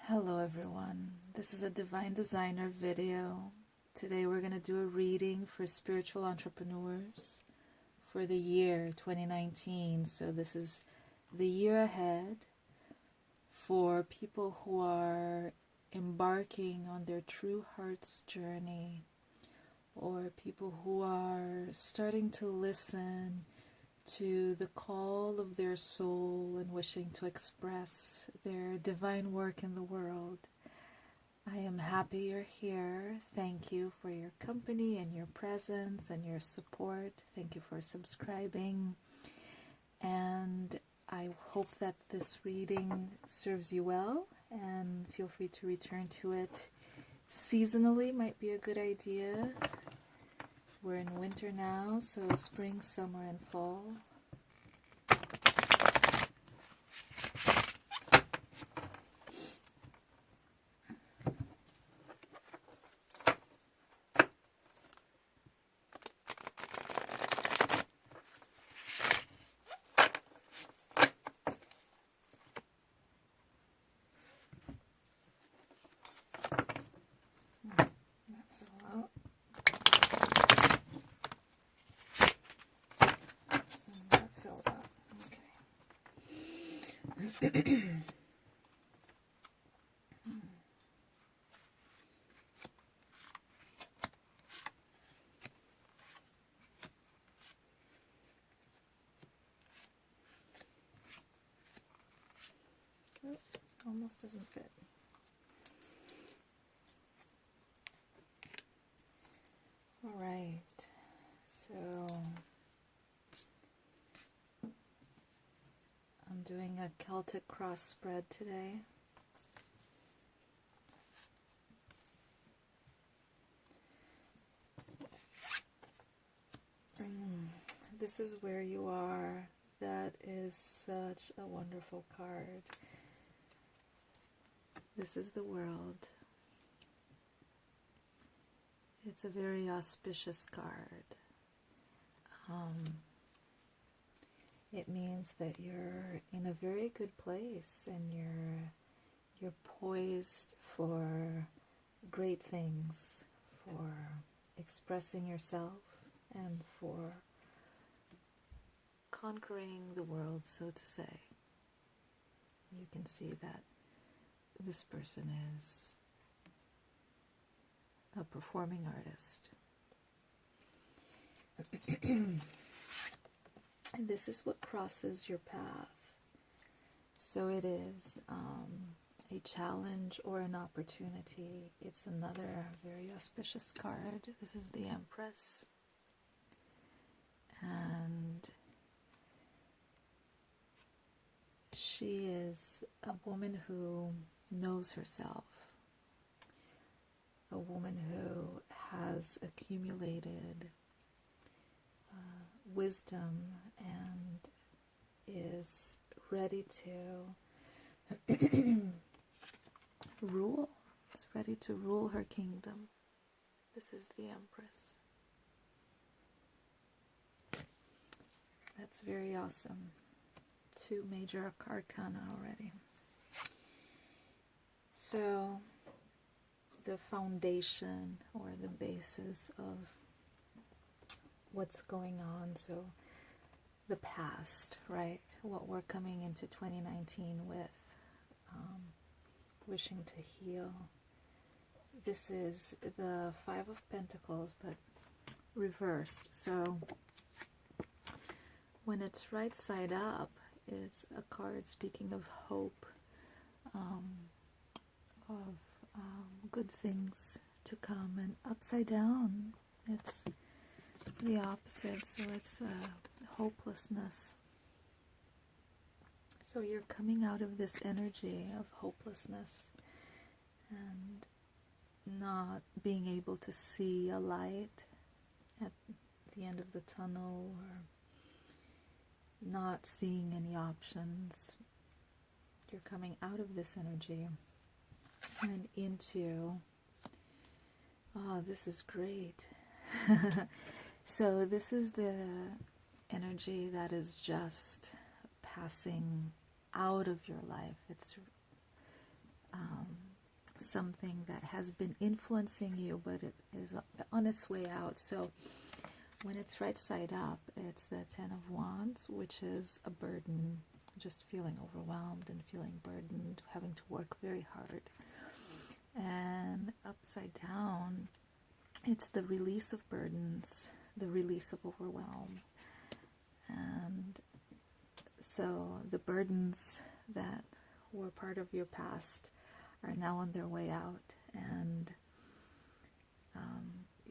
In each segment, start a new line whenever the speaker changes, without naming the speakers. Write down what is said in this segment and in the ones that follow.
Hello everyone, this is a Divine Designer video. Today we're going to do a reading for spiritual entrepreneurs for the year 2019. So this is the year ahead for people who are embarking on their true heart's journey, or people who are starting to listen to the call of their soul and wishing to express their divine work in the world. I am happy you're here. Thank you for your company and your presence and your support. Thank you for subscribing. And I hope that this reading serves you well, and feel free to return to it seasonally. Might be a good idea. We're in winter now, so spring, summer, and fall. Almost doesn't fit. All right, so I'm doing a Celtic cross spread today. This is where you are. That is such a wonderful card. This is the World. It's a very auspicious card. It means that you're in a very good place and you're poised for great things, for expressing yourself and for conquering the world, so to say. You can see that this person is a performing artist. And this is what crosses your path. So it is a challenge or an opportunity. It's another very auspicious card. This is the Empress. And she is a woman who knows herself, a woman who has accumulated wisdom and is ready to rule. Is ready to rule her kingdom. This is the Empress. That's very awesome. 2 major arcana already. So the foundation or the basis of what's going on, so the past, right? What we're coming into 2019 with, wishing to heal. This is the 5 of Pentacles, but reversed. So when it's right side up, it's a card speaking of hope, of good things to come, and upside down, it's the opposite, so it's hopelessness. So you're coming out of this energy of hopelessness and not being able to see a light at the end of the tunnel, or not seeing any options. You're coming out of this energy and into, this is great. So this is the energy that is just passing out of your life. It's something that has been influencing you, but it is on its way out. So when it's right side up, it's the Ten of Wands, which is a burden, just feeling overwhelmed and feeling burdened, having to work very hard. And upside down, it's the release of burdens, the release of overwhelm. And so the burdens that were part of your past are now on their way out, and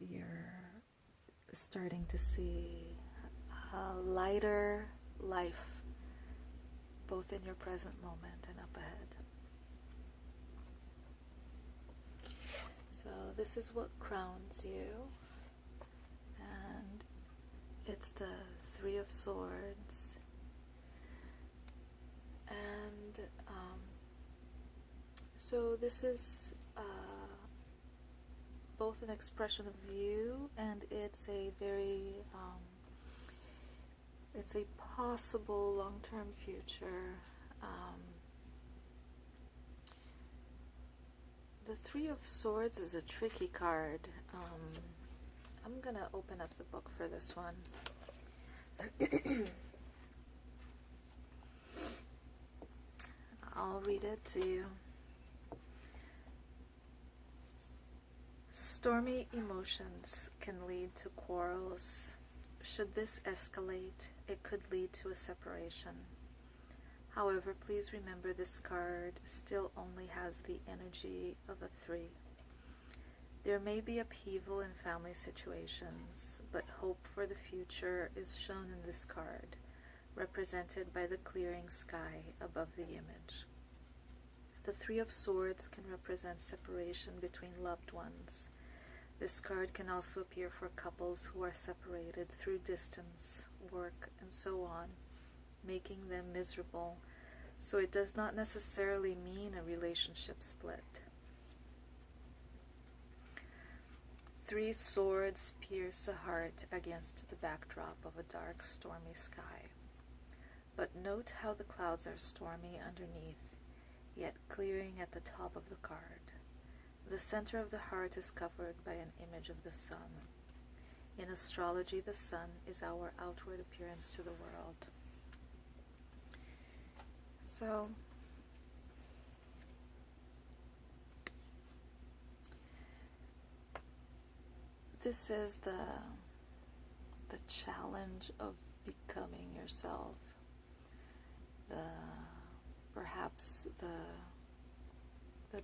you're starting to see a lighter life, both in your present moment and up ahead. So this is what crowns you, and it's the Three of Swords. And so this is both an expression of you, and it's a very it's a possible long-term future. The Three of Swords is a tricky card. I'm gonna open up the book for this one. I'll read it to you. Stormy emotions can lead to quarrels. Should this escalate, it could lead to a separation. However, please remember this card still only has the energy of a 3. There may be upheaval in family situations, but hope for the future is shown in this card, represented by the clearing sky above the image. The Three of Swords can represent separation between loved ones. This card can also appear for couples who are separated through distance, work, and so on, making them miserable, so it does not necessarily mean a relationship split. Three swords pierce a heart against the backdrop of a dark, stormy sky. But note how the clouds are stormy underneath, yet clearing at the top of the card. The center of the heart is covered by an image of the sun. In astrology, the sun is our outward appearance to the world. So, this is the challenge of becoming yourself. Perhaps the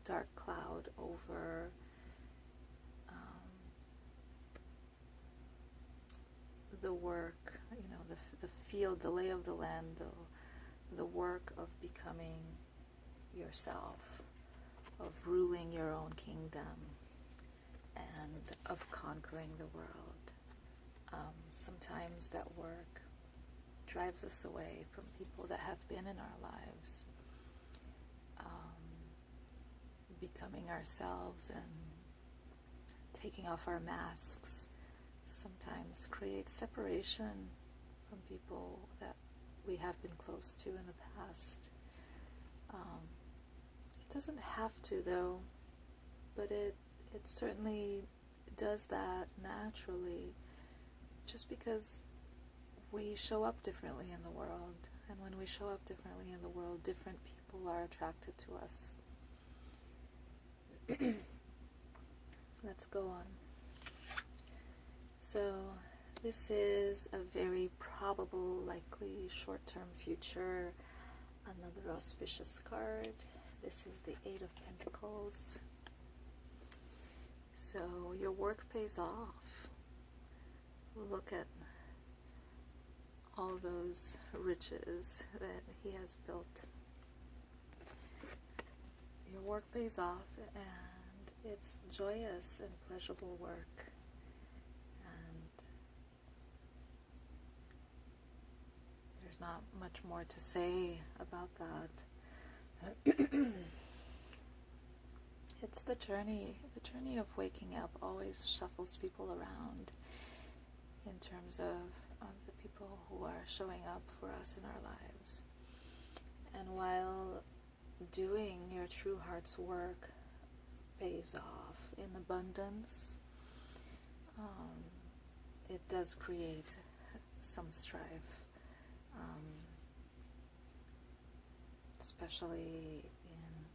dark cloud over the work, the field, the lay of the land, the work of becoming yourself, of ruling your own kingdom, and of conquering the world. Sometimes that work drives us away from people that have been in our lives. Becoming ourselves and taking off our masks sometimes creates separation from people that we have been close to in the past. It doesn't have to, though, but it certainly does that naturally, just because we show up differently in the world, and when we show up differently in the world, different people are attracted to us. Let's go on. So this is a very probable, likely short-term future. Another auspicious card. This is the Eight of Pentacles. So your work pays off. Look at all those riches that he has built. Your work pays off, and it's joyous and pleasurable work. And there's not much more to say about that. It's the journey. The journey of waking up always shuffles people around in terms of the people who are showing up for us in our lives. And while doing your true heart's work pays off in abundance. It does create some strife, especially in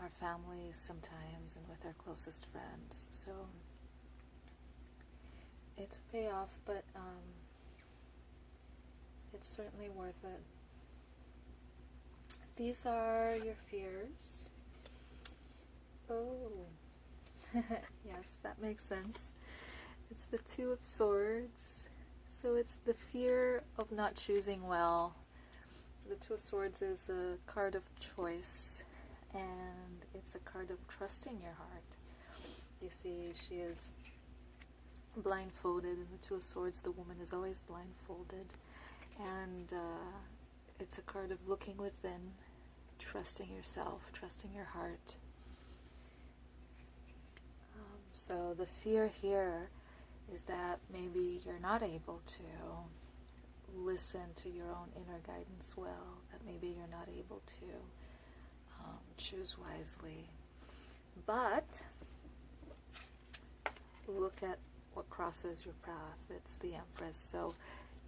our families sometimes and with our closest friends. So it's a payoff, but it's certainly worth it. These are your fears. Oh, yes, that makes sense. It's the Two of Swords. So it's the fear of not choosing well. The Two of Swords is a card of choice, and it's a card of trusting your heart. You see, she is blindfolded. In the Two of Swords, the woman is always blindfolded. And it's a card of looking within, trusting yourself, trusting your heart. So the fear here is that maybe you're not able to listen to your own inner guidance well, that maybe you're not able to choose wisely. But look at what crosses your path. It's the Empress. So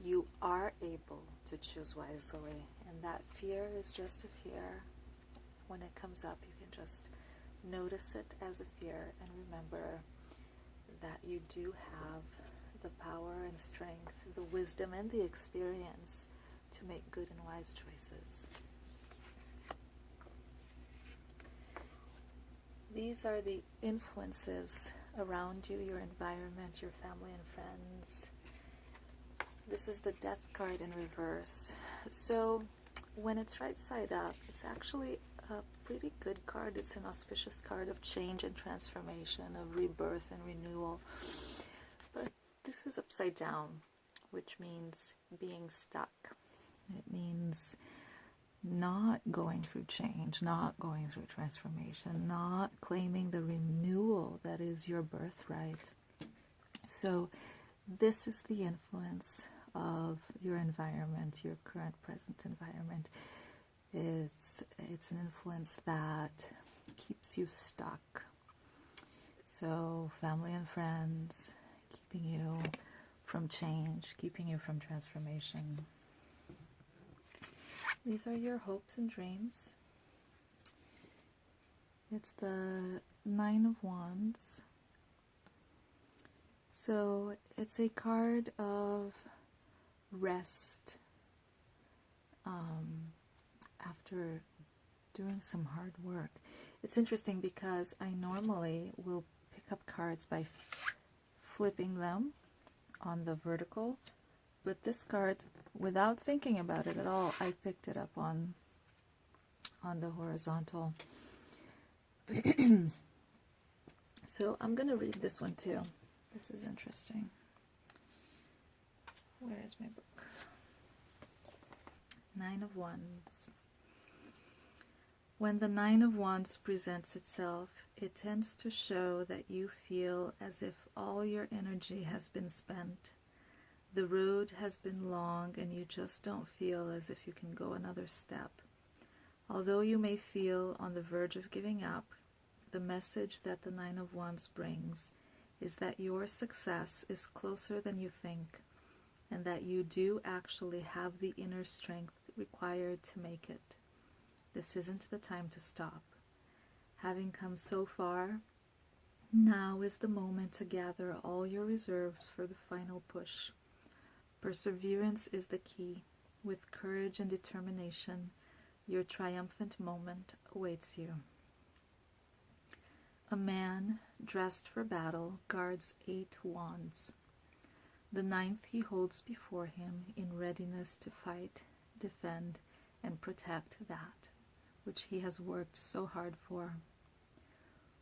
you are able to choose wisely, and that fear is just a fear. When it comes up, you can just notice it as a fear and remember that you do have the power and strength, the wisdom and the experience to make good and wise choices. These are the influences around you, your environment, your family and friends. This is the Death card in reverse. So when it's right side up, it's actually a pretty good card. It's an auspicious card of change and transformation, of rebirth and renewal. But this is upside down, which means being stuck. It means not going through change, not going through transformation, not claiming the renewal that is your birthright. So this is the influence of your environment, your current present environment. It's an influence that keeps you stuck. So family and friends, keeping you from change, keeping you from transformation. These are your hopes and dreams. It's the Nine of Wands. So it's a card of rest after doing some hard work. It's interesting because I normally will pick up cards by flipping them on the vertical, but this card, without thinking about it at all, I picked it up on the horizontal. So I'm going to read this one too. This is interesting. Where is my book? Nine of Wands. When the Nine of Wands presents itself, it tends to show that you feel as if all your energy has been spent. The road has been long and you just don't feel as if you can go another step. Although you may feel on the verge of giving up, the message that the Nine of Wands brings is that your success is closer than you think, and that you do actually have the inner strength required to make it. This isn't the time to stop. Having come so far, now is the moment to gather all your reserves for the final push. Perseverance is the key. With courage and determination, your triumphant moment awaits you. A man dressed for battle guards 8 wands. The 9th he holds before him in readiness to fight, defend, and protect that which he has worked so hard for.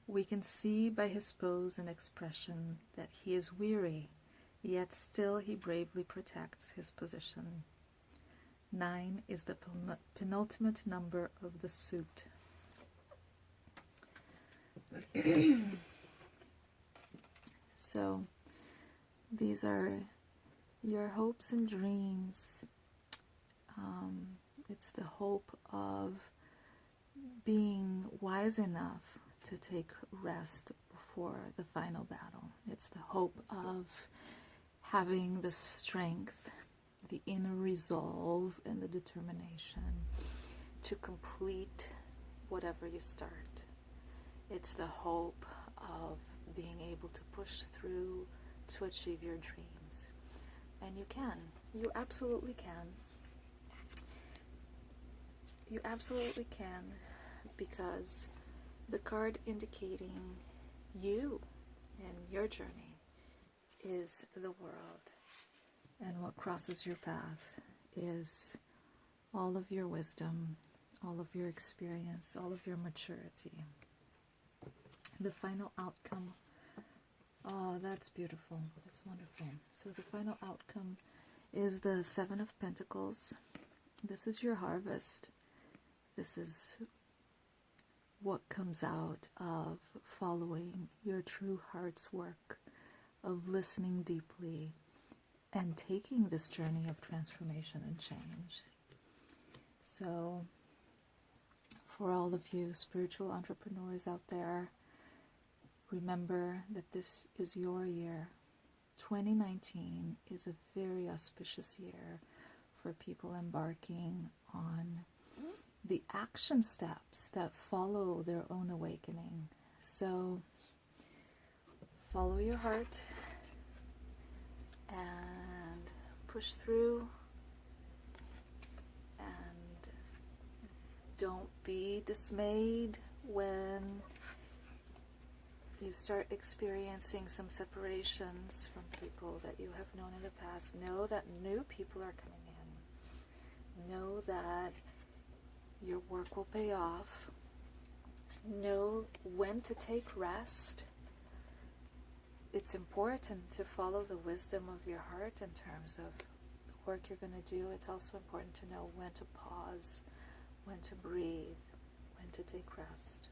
We can see by his pose and expression that he is weary, yet still he bravely protects his position. 9 is the penultimate number of the suit. So these are your hopes and dreams. It's the hope of being wise enough to take rest before the final battle. It's the hope of having the strength, the inner resolve, and the determination to complete whatever you start. It's the hope of being able to push through to achieve your dreams. And you can. You absolutely can. You absolutely can, because the card indicating you and your journey is the world. And what crosses your path is all of your wisdom, all of your experience, all of your maturity. The final outcome, oh, that's beautiful. That's wonderful. So the final outcome is the Seven of Pentacles. This is your harvest. This is what comes out of following your true heart's work, of listening deeply and taking this journey of transformation and change. So, for all of you spiritual entrepreneurs out there, remember that this is your year. 2019 is a very auspicious year for people embarking on the action steps that follow their own awakening. So follow your heart and push through, and don't be dismayed when you start experiencing some separations from people that you have known in the past. Know that new people are coming in. Know that your work will pay off. Know when to take rest. It's important to follow the wisdom of your heart in terms of the work you're going to do. It's also important to know when to pause, when to breathe, when to take rest.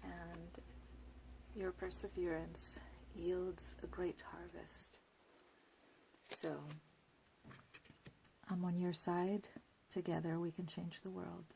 And your perseverance yields a great harvest. So, I'm on your side. Together we can change the world.